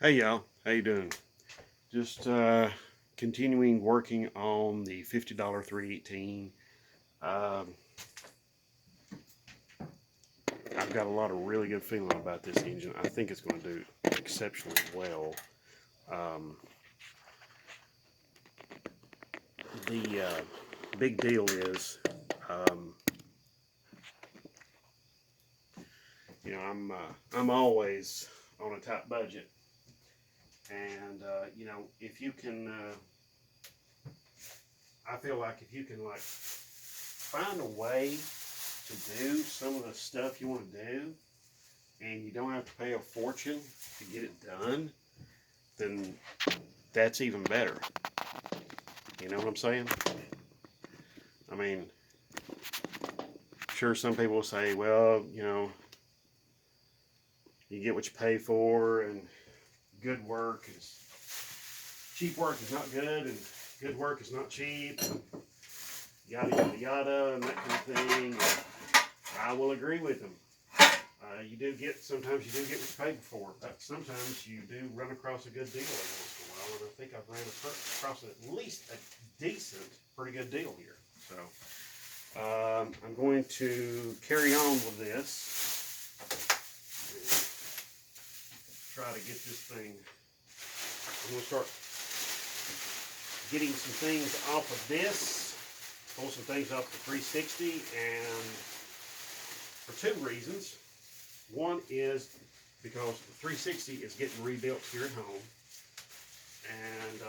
Hey y'all, how you doing? Just continuing working on the $50 318. Um, I've got a lot of really good feeling about this engine. I think it's going to do exceptionally well. Um, the big deal is, um, I'm always on a tight budget, and if you can, I feel like if you can find a way to do some of the stuff you want to do and you don't have to pay a fortune to get it done, then that's even better. You know what I'm saying? I mean, sure, some people will say, well, you get what you pay for, and good work is cheap work is not good, and good work is not cheap, and yada yada yada, and that kind of thing. And I will agree with them. Sometimes you do get what you pay for, but sometimes you do run across a good deal every once in a while, and I think I've ran across at least a decent, pretty good deal here. So I'm going to carry on with this and try to get this thing. I'm going to start getting some things off of this, pull some things off the 360, and for two reasons. One is because the 360 is getting rebuilt here at home, and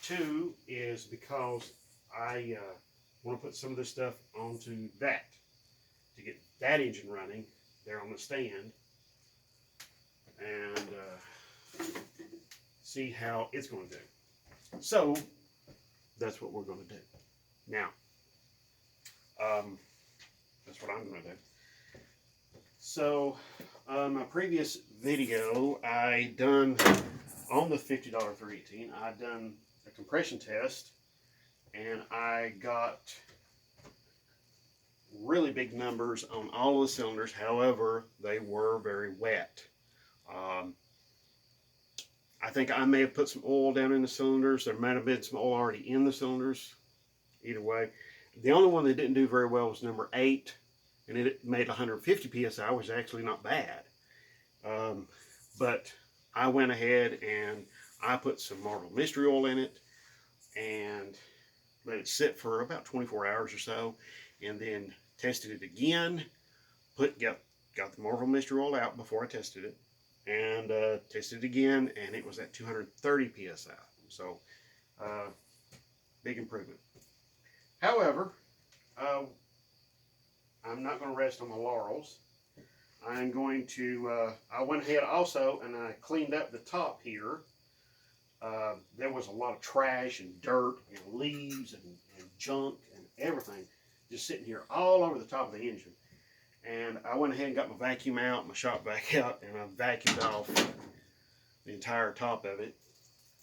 two is because I want to put some of this stuff onto that to get that engine running there on the stand, and see how it's going to do. So that's what we're going to do. Now, that's what I'm going to do. So, my previous video, I done on the $50 318, I done a compression test, and I got really big numbers on all of the cylinders. However, they were very wet. Um, I think I may have put some oil down in the cylinders. There might have been some oil already in the cylinders. Either way, the only one that didn't do very well was number 8, and it made 150 psi, which is actually not bad. But I went ahead and I put some Marvel Mystery Oil in it and let it sit for about 24 hours or so, and then tested it again. Got the Marvel Mystery Oil out before I tested it, and tested it again, and it was at 230 psi. So big improvement. However, I'm not going to rest on my laurels. I'm going to, I went ahead also and I cleaned up the top here. There was a lot of trash and dirt and leaves and junk and everything just sitting here all over the top of the engine. And I went ahead and got my vacuum out, my shop vac out, and I vacuumed off the entire top of it.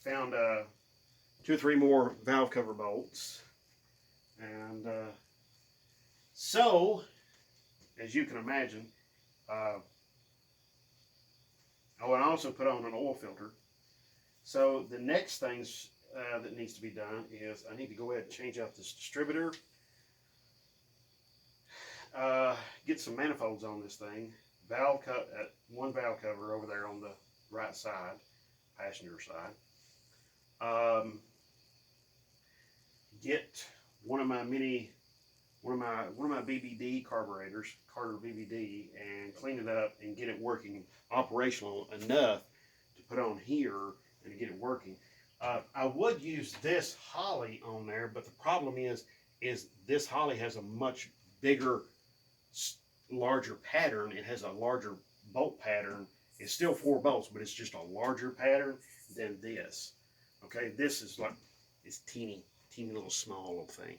Found 2 or 3 more valve cover bolts. And so, as you can imagine, oh, and I also put on an oil filter. So the next things that needs to be done is I need to go ahead and change out this distributor, get some manifolds on this thing, one valve cover over there on the right side, passenger side. Get one of my BBD carburetors, Carter BBD, and clean it up and get it working operational enough to put on here and to get it working. I would use this Holley on there, but the problem is this Holley has a much bigger, larger pattern. It has a larger bolt pattern. It's still 4 bolts, but it's just a larger pattern than this. Okay, this is like it's teeny little small little thing.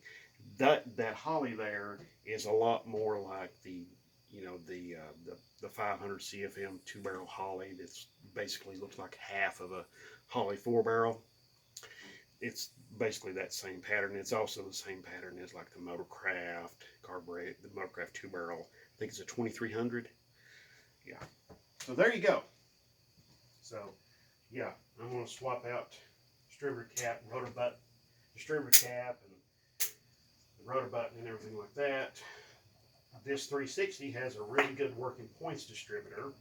That Holley there is a lot more like the 500 CFM 2-barrel Holley. That's basically looks like half of a Holley 4-barrel. It's basically that same pattern. It's also the same pattern as like the Motorcraft carbureted, the Motorcraft 2-barrel. I think it's a 2300. Yeah. So there you go. So, yeah, I'm going to swap out distributor cap, distributor cap, and the rotor button and everything like that. This 360 has a really good working points distributor,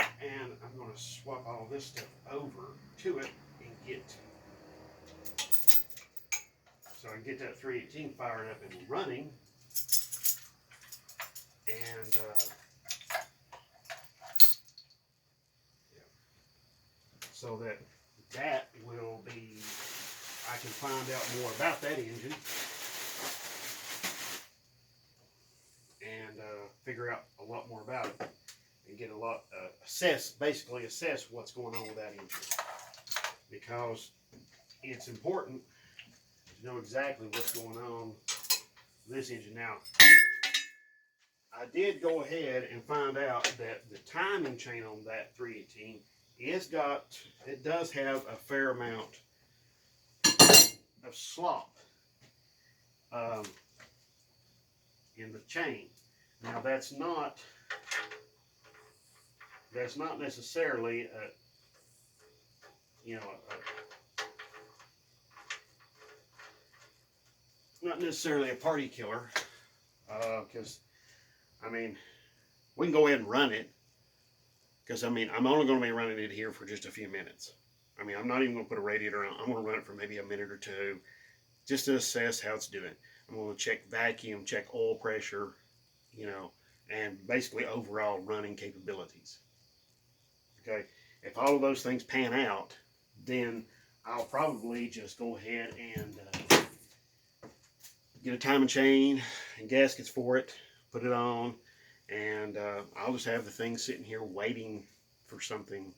and I'm going to swap all this stuff over to it and so I can get that 318 fired up and running, and so that will be, I can find out more about that engine and figure out a lot more about it and get a lot, basically assess what's going on with that engine, because it's important to know exactly what's going on with this engine. Now, I did go ahead and find out that the timing chain on that 318 it does have a fair amount of slop in the chain. Now that's not necessarily not necessarily a party killer, because I mean, we can go ahead and run it, because I mean, I'm only going to be running it here for just a few minutes. I mean, I'm not even going to put a radiator on. I'm going to run it for maybe a minute or two, just to assess how it's doing. I'm going to check vacuum, check oil pressure, and basically overall running capabilities. Okay, if all of those things pan out, then I'll probably just go ahead and get a timing chain and gaskets for it, put it on, and I'll just have the thing sitting here waiting for something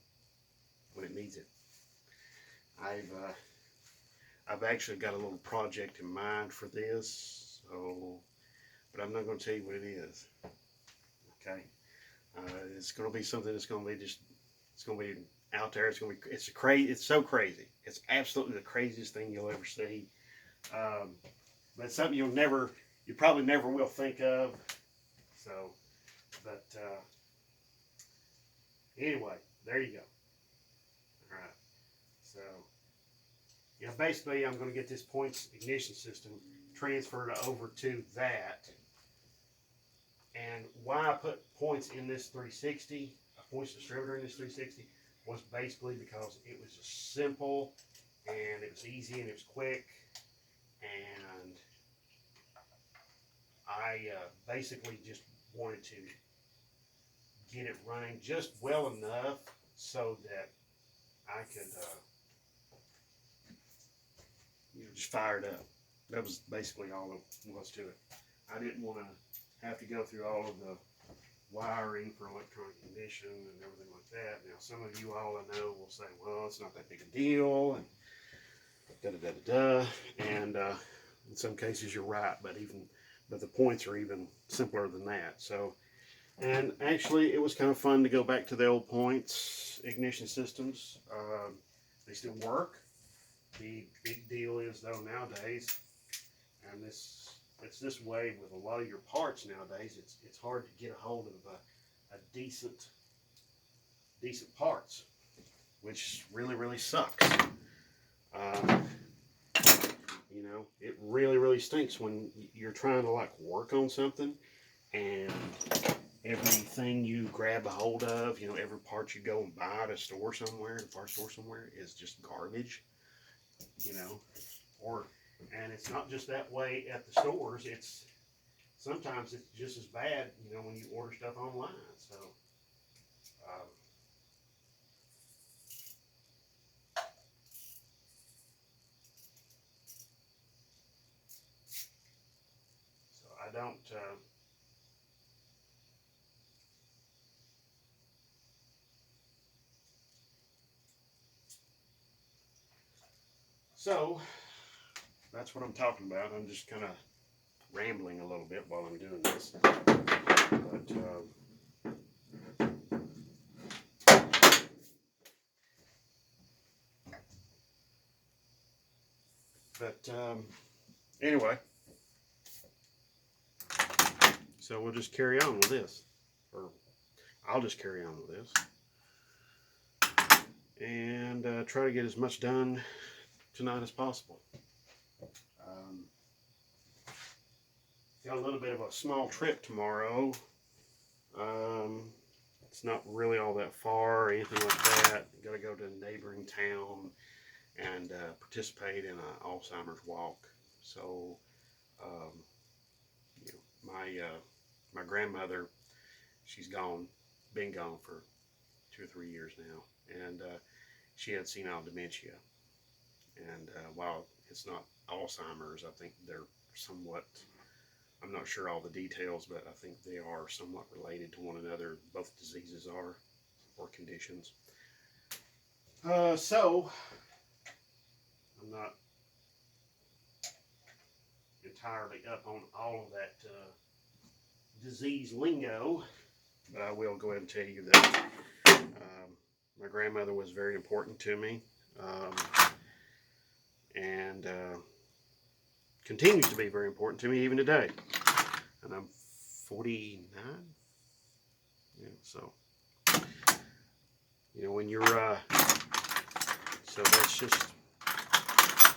when it needs it. I've actually got a little project in mind for this, but I'm not going to tell you what it is. Okay, it's going to be something that's going to be it's going to be out there. It's so crazy. It's absolutely the craziest thing you'll ever see. But it's something you probably never will think of. So, but anyway, there you go. All right. So, basically, I'm going to get this points ignition system transferred over to that. And why I put points in this 360, a points distributor in this 360, was basically because it was just simple, and it was easy, and it was quick, and I basically just wanted to get it running just well enough so that I could just fire it up. That was basically all it was to it. I didn't want to have to go through all of the wiring for electronic ignition and everything like that. Now, some of you all I know will say, well, it's not that big a deal, and da-da-da-da-da, and in some cases you're right, but the points are even simpler than that. So, and actually it was kind of fun to go back to the old points ignition systems. They still work. The big deal is, though, nowadays, and it's this way with a lot of your parts nowadays, it's hard to get a hold of a decent parts, which really sucks. It really stinks when you're trying to work on something, and everything you grab a hold of, every part you go and buy at a store somewhere, a parts store somewhere, is just garbage. And it's not just that way at the stores. Sometimes it's just as bad, when you order stuff online. So, I don't. So that's what I'm talking about. I'm just kind of rambling a little bit while I'm doing this. But anyway, so we'll just carry on with this, or I'll just carry on with this. try to get as much done tonight as possible. Got a little bit of a small trip tomorrow. It's not really all that far or anything like that. Got to go to a neighboring town and participate in an Alzheimer's walk. So, you know, my grandmother, she's been gone for 2 or 3 years now, and she had senile dementia. And while it's not Alzheimer's, I think they're somewhat, I'm not sure all the details, but I think they are somewhat related to one another. Both diseases are, or conditions. So, I'm not entirely up on all of that disease lingo, but I will go ahead and tell you that my grandmother was very important to me, and continues to be very important to me even today. And I'm 49. Yeah, so you know, when you're so that's just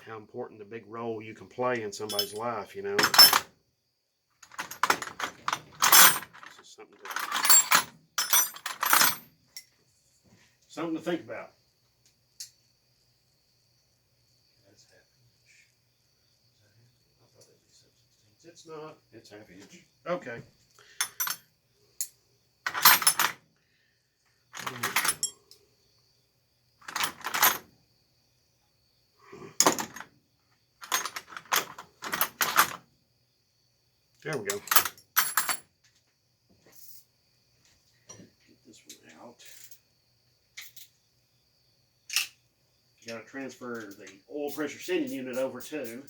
how important the big role you can play in somebody's life, you know. This is something to think about. That's half inch. Is that half? I thought it'd be 7/16. It's not. It's half inch. Okay. There we go. Get this one out. You got to transfer the oil pressure sending unit over too.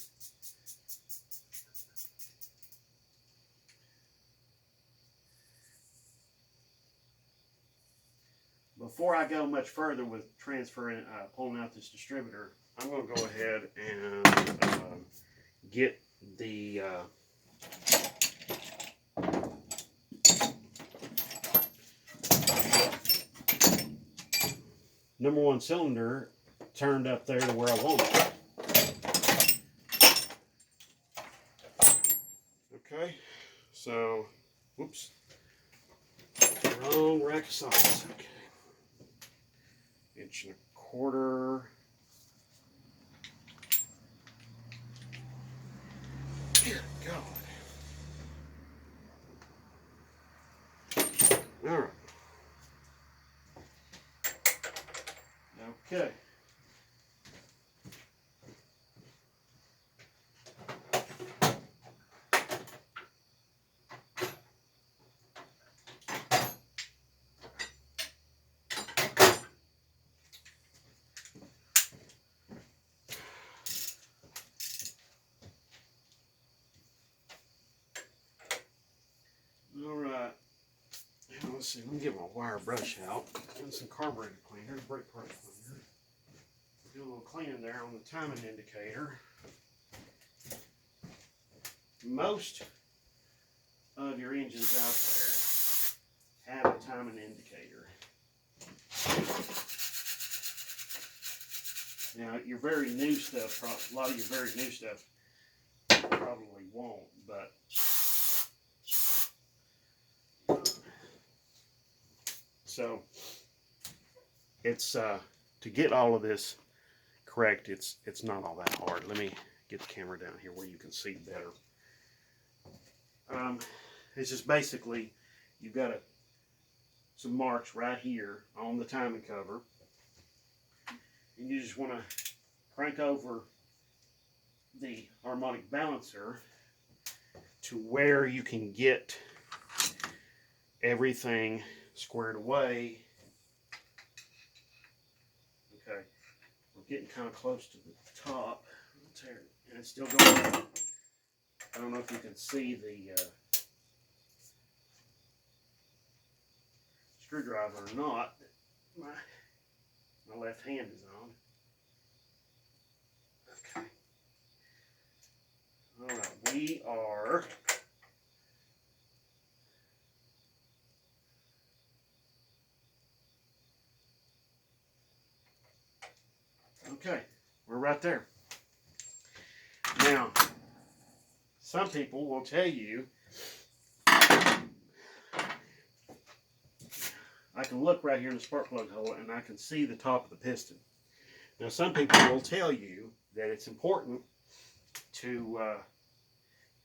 Before I go much further with transferring, pulling out this distributor, I'm going to go ahead and get the number 1 cylinder turned up there to where I want it. Okay, so, whoops, wrong rack of sockets. Okay, 1.25 inches. Good God. All right. Okay. All right. Now, let's see. Let me get my wire brush out and some carburetor cleaner, brake part cleaner. Do a little cleaning there on the timing indicator. Most of your engines out there have a timing indicator. Now, your very new stuff, a lot of your very new stuff probably won't, but so it's to get all of this correct, it's not all that hard. Let me get the camera down here where you can see better. It's just basically you've got some marks right here on the timing cover, and you just want to crank over the harmonic balancer to where you can get everything squared away. Okay, we're getting kind of close to the top, and it's still going up. I don't know if you can see the screwdriver or not. My left hand is on. Okay. All right, we are Okay, we're right there. Now, some people will tell you, I can look right here in the spark plug hole and I can see the top of the piston. Now, some people will tell you that it's important to,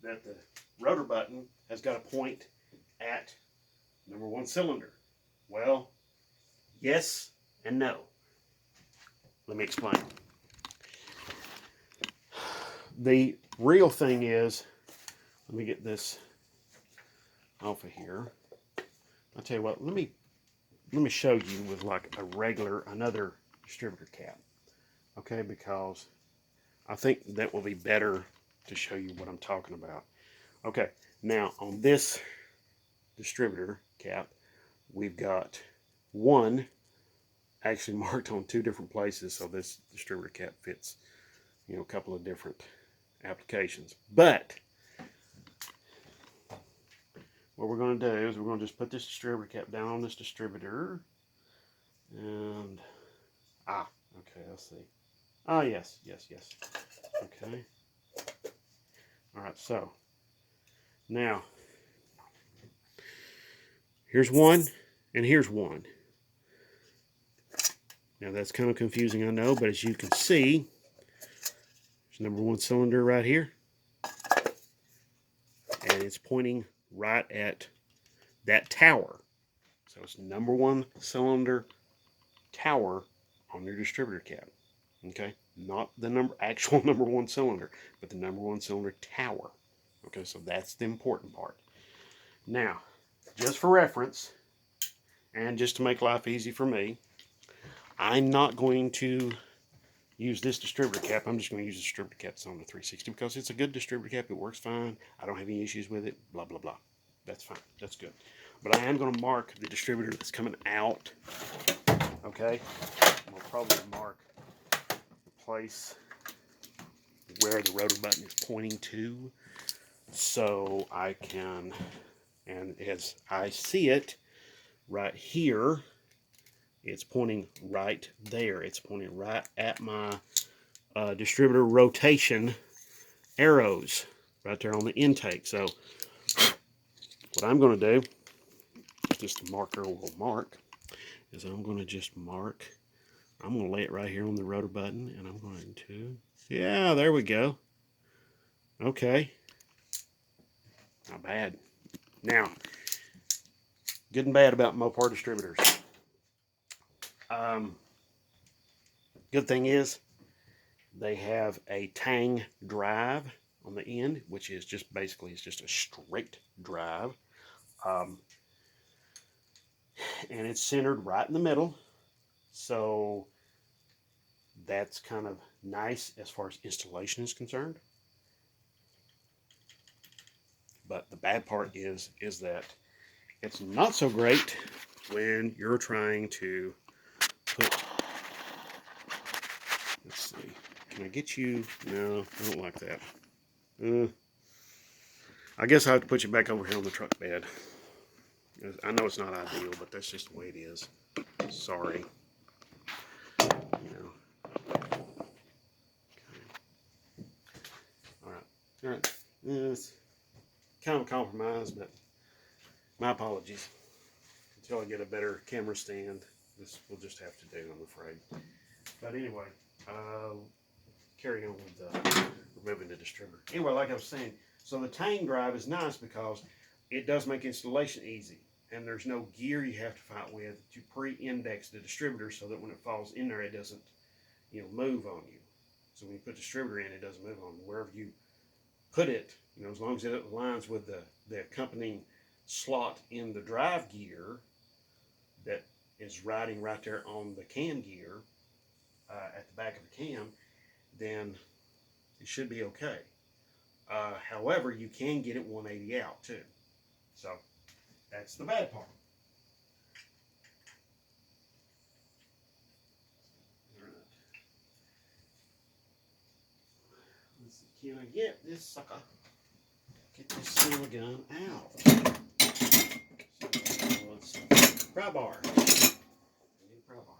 that the rotor button has got to point at #1 cylinder. Well, yes and no. Let me explain. The real thing is, let me get this off of here. I'll tell you what, let me show you with like another distributor cap. Okay, because I think that will be better to show you what I'm talking about. Okay, now on this distributor cap, we've got one actually marked on 2 different places, so this distributor cap fits, you know, a couple of different applications. But what we're going to do is we're going to just put this distributor cap down on this distributor, and okay, let's see. Yes. Okay. All right, so now here's one and here's one. Now that's kind of confusing, I know, but as you can see, there's #1 cylinder right here, and it's pointing right at that tower. So it's #1 cylinder tower on your distributor cap. Okay, not the actual #1 cylinder, but the #1 cylinder tower. Okay, so that's the important part. Now, just for reference, and just to make life easy for me, I'm not going to use this distributor cap. I'm just going to use the distributor cap that's on the 360 because it's a good distributor cap. It works fine. I don't have any issues with it. Blah, blah, blah. That's fine. That's good. But I am going to mark the distributor that's coming out. Okay? I'll probably mark the place where the rotor button is pointing to, so I can, and as I see it right here, it's pointing right there. It's pointing right at my distributor rotation arrows right there on the intake. So what I'm going to do, just the marker will mark, is I'm going to just mark. I'm going to lay it right here on the rotor button, and I'm going to, yeah, there we go. Okay. Not bad. Now, good and bad about Mopar distributors. Good thing is they have a tang drive on the end, which is just basically, it's just a straight drive. And it's centered right in the middle. So that's kind of nice as far as installation is concerned. But the bad part is that it's not so great when you're trying to put, let's see, can I get you? No, I don't like that. I guess I have to put you back over here on the truck bed. I know it's not ideal, but that's just the way it is. Sorry. You know. Okay. All right. It's kind of a compromise, but my apologies. Until I get a better camera stand, this we'll just have to do, I'm afraid. But anyway, carry on with removing the distributor. Anyway, like I was saying, so the tang drive is nice because it does make installation easy, and there's no gear you have to fight with to pre-index the distributor so that when it falls in there, it doesn't, you know, move on you. So when you put the distributor in, it doesn't move on you. Wherever you put it, you know, as long as it aligns with the accompanying slot in the drive gear that is riding right there on the cam gear at the back of the cam, then it should be okay. However, you can get it 180 out too. So that's the bad part. Let's see, can I get this sucker? Get this seal gun out. So let's see. Pry bar. New pry bar.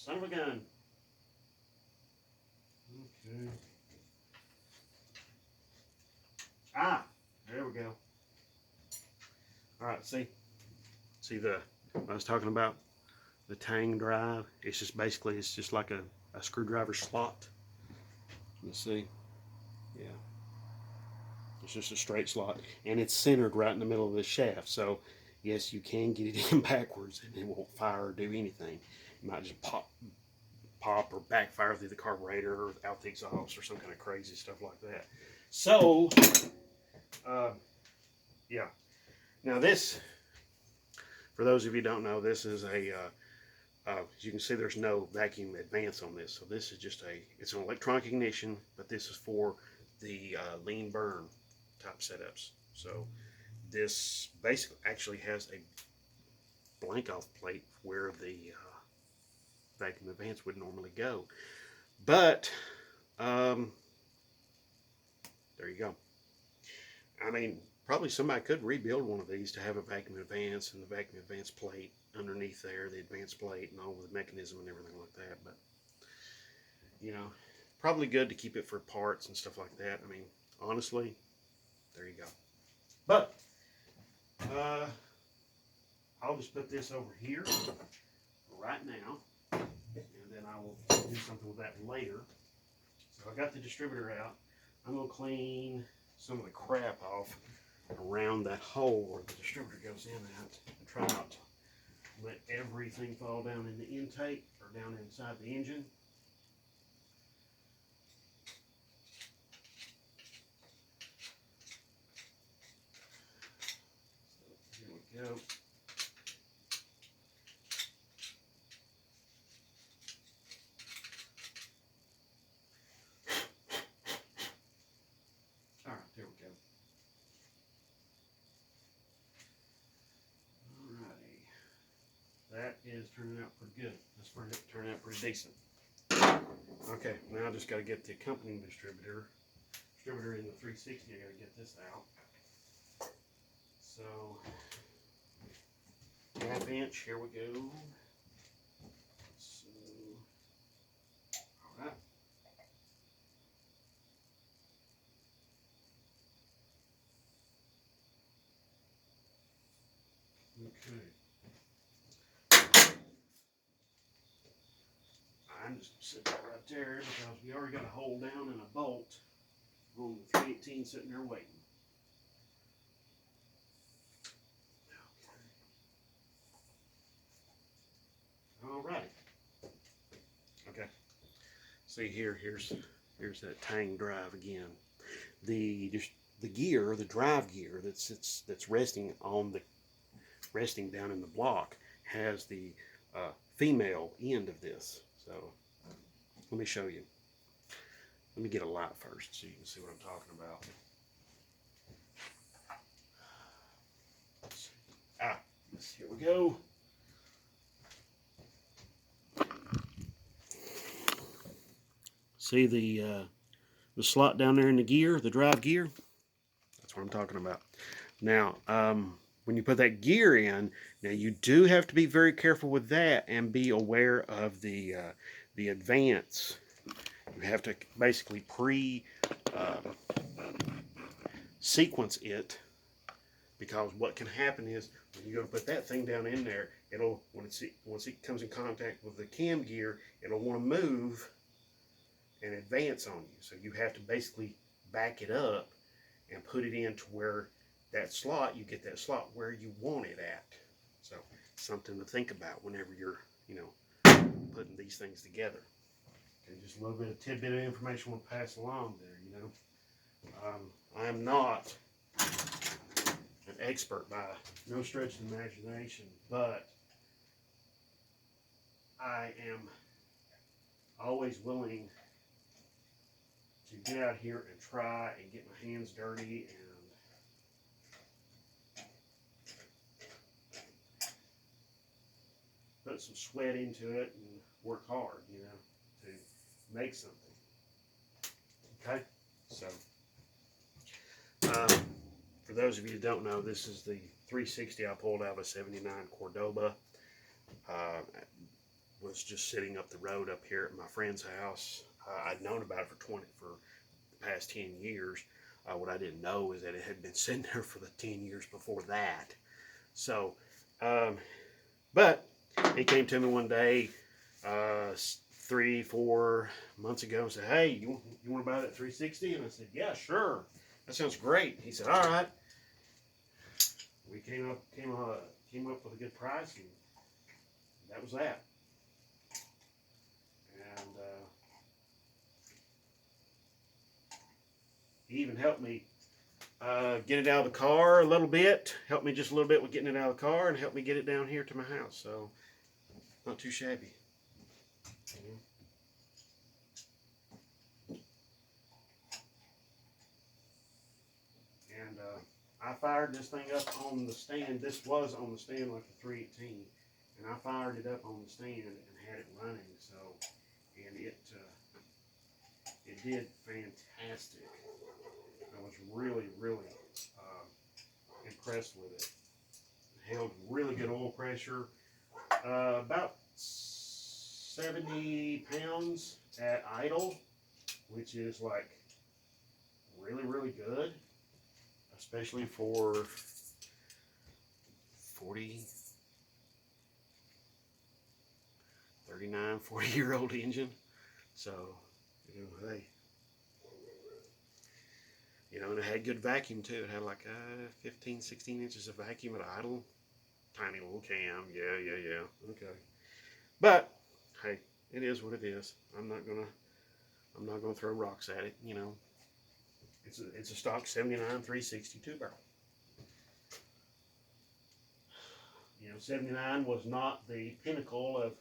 Son of a gun. Okay. Ah, there we go. All right, see what I was talking about? The Tang drive. It's just basically, it's just like a screwdriver slot. You see? Yeah. It's just a straight slot, and it's centered right in the middle of the shaft. So, yes, you can get it in backwards, and it won't fire or do anything. It might just pop or backfire through the carburetor or out the exhaust or some kind of crazy stuff like that. So, yeah. Now this, for those of you who don't know, this is a, as you can see, there's no vacuum advance on this. So this is just it's an electronic ignition, but this is for the lean burn type setups. So this basically actually has a blank off plate where the vacuum advance would normally go. But, there you go. I mean, probably somebody could rebuild one of these to have a vacuum advance and the vacuum advance plate underneath there, the advance plate and all the mechanism and everything like that. But, you know, probably good to keep it for parts and stuff like that. I mean, honestly, there you go. But, I'll just put this over here right now, and then I will do something with that later. So I got the distributor out. I'm going to clean some of the crap off around that hole where the distributor goes in at, and try not to let everything fall down in the intake or down inside the engine. So here we go. All right, there we go. Alrighty. That is turning out pretty good. That's turning out pretty decent. Okay, now I just got to get the accompanying distributor in the 360. I got to get this out. So, half inch, here we go. So, all right. Okay. I'm just going to sit that right there because we already got a hole down and a bolt on the 318 sitting there waiting. All right. Okay. See here, here's that Tang drive again. The gear, the drive gear that's resting down in the block has the female end of this. So let me show you. Let me get a light first so you can see what I'm talking about. Here we go. See the slot down there in the gear, the drive gear? That's what I'm talking about. Now, when you put that gear in, now you do have to be very careful with that and be aware of the advance. You have to basically sequence it, because what can happen is when you go to put that thing down in there, it'll once it comes in contact with the cam gear, it'll want to move and advance on you. So you have to basically back it up and put it into where that slot, you get that slot where you want it at. So something to think about whenever you're, putting these things together. Okay, just a little bit of tidbit of information we'll pass along there, I am not an expert by no stretch of the imagination, but I am always willing to get out here and try and get my hands dirty and put some sweat into it and work hard, to make something. Okay, so for those of you who don't know, this is the 360 I pulled out of a '79 Cordoba. was just sitting up the road up here at my friend's house. I'd known about it for the past 10 years. What I didn't know is that it had been sitting there for the 10 years before that. So, but he came to me one day, 3-4 months ago, and said, "Hey, you want to buy that 360?" And I said, "Yeah, sure. That sounds great." He said, "All right." We came up with a good price, and that was that. And he even helped me get it out of the car a little bit. Helped me just a little bit with getting it out of the car, and helped me get it down here to my house. So, not too shabby. And I fired this thing up on the stand. This was on the stand like a 318, and I fired it up on the stand and had it running. So, and it did fantastic. I was really impressed with it. It held really good oil pressure, about 70 pounds at idle, which is like really good, especially for 40-year-old engine. So, hey, and it had good vacuum too. It had like 15-16 inches of vacuum at idle. Tiny little cam. Yeah. Okay. But hey, it is what it is. I'm not gonna throw rocks at it. It's a stock 79 360 2-barrel. 79 was not the pinnacle of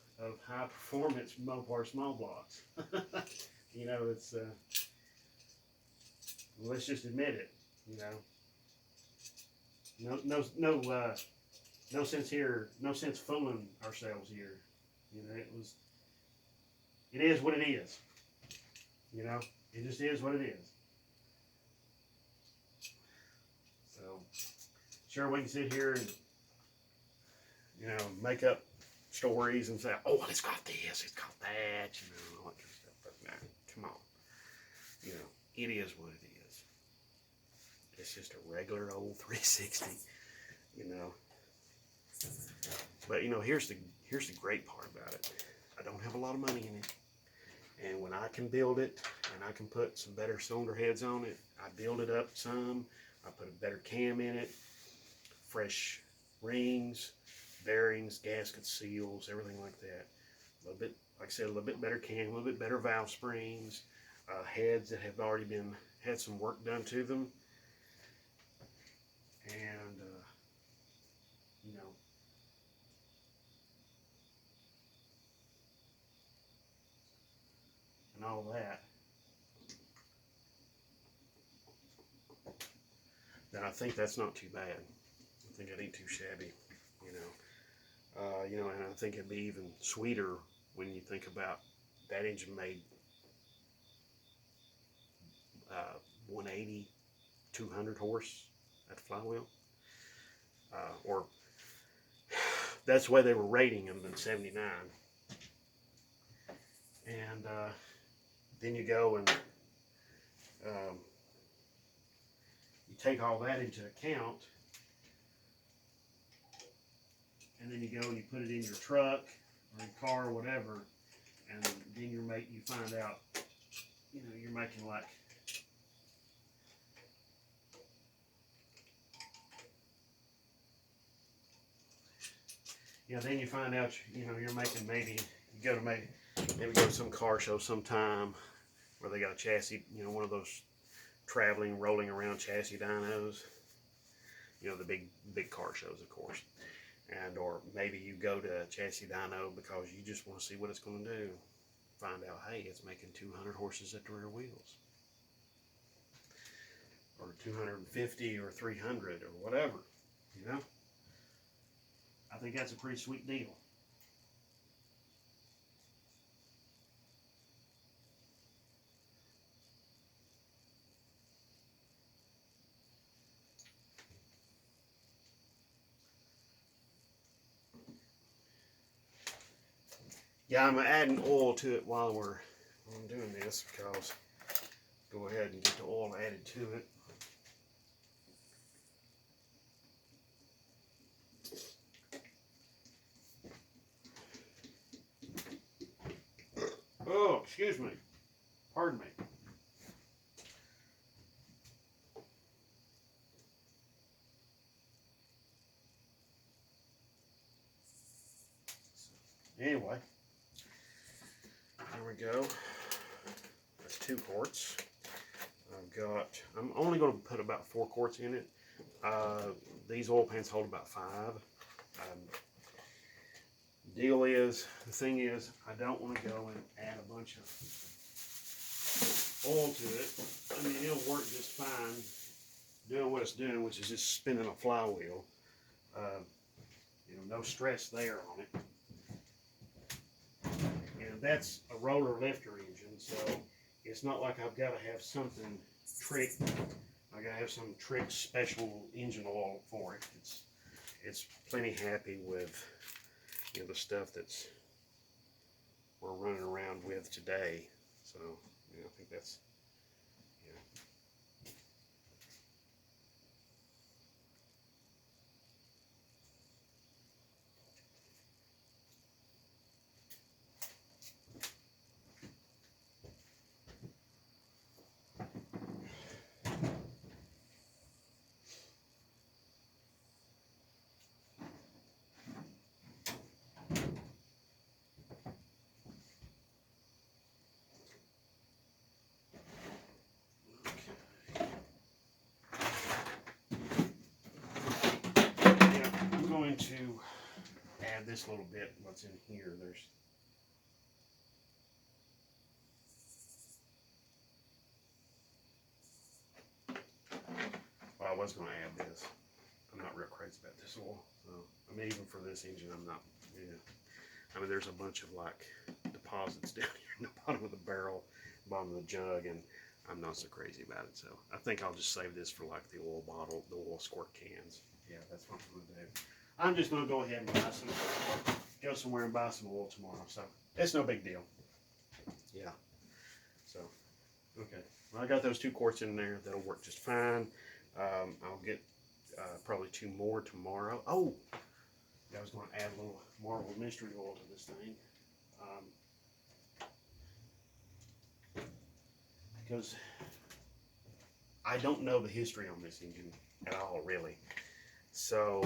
high performance Mopar small blocks. It's let's just admit it. No sense here. No sense fooling ourselves here. It is what it is. It just is what it is. So, sure, we can sit here and make up stories and say, "Oh, it's got this, it's got that," all that kind of stuff. But nah, come on. It is what it is. It's just a regular old 360. But here's the great part about it. I don't have a lot of money in it, and when I can build it and I can put some better cylinder heads on it, I build it up some. I put a better cam in it, fresh rings, bearings, gasket seals, everything like that. A little bit, like I said, a little bit better cam, a little bit better valve springs, heads that have already had some work done to them, and and all that. Then I think that's not too bad. I think it ain't too shabby, and I think it'd be even sweeter when you think about that engine made 180, 200 horse at the flywheel, or that's the way they were rating them in 79. And then you go and you take all that into account, and then you go and you put it in your truck or your car or whatever, and then you find out, you're making like then you find out, you're making maybe go to some car show sometime where they got a chassis, one of those traveling, rolling around chassis dynos, the big car shows, of course. Or maybe you go to a chassis dyno because you just want to see what it's going to do. Find out, hey, it's making 200 horses at the rear wheels, or 250 or 300 or whatever. I think that's a pretty sweet deal. Yeah, I'm adding oil to it while I'm doing this, because go ahead and get the oil added to it. Oh, excuse me. Pardon me. Anyway, there we go. That's 2 quarts. I'm only going to put about 4 quarts in it. These oil pans hold about 5. The thing is, I don't want to go and add a bunch of oil to it. I mean, it'll work just fine doing what it's doing, which is just spinning a flywheel. No stress there on it. And that's a roller lifter engine, so it's not like I've got to have something tricked. I got to have some trick special engine oil for it. It's plenty happy with the stuff that's we're running around with today. So I think that's I'm going to add this little bit. What's in here? Well, I was going to add this. I'm not real crazy about this oil. So, I mean, even for this engine, I'm not. I mean, there's a bunch of like deposits down here in the bottom of the barrel, bottom of the jug, and I'm not so crazy about it. So I think I'll just save this for like the oil bottle, the oil squirt cans. Yeah, that's what I'm going to do. I'm just going to go ahead and go somewhere and buy some oil tomorrow. So it's no big deal. Yeah. So, okay. Well, I got those 2 quarts in there. That'll work just fine. I'll get probably 2 more tomorrow. Oh, I was going to add a little Marvel Mystery Oil to this thing. Because I don't know the history on this engine at all, really. So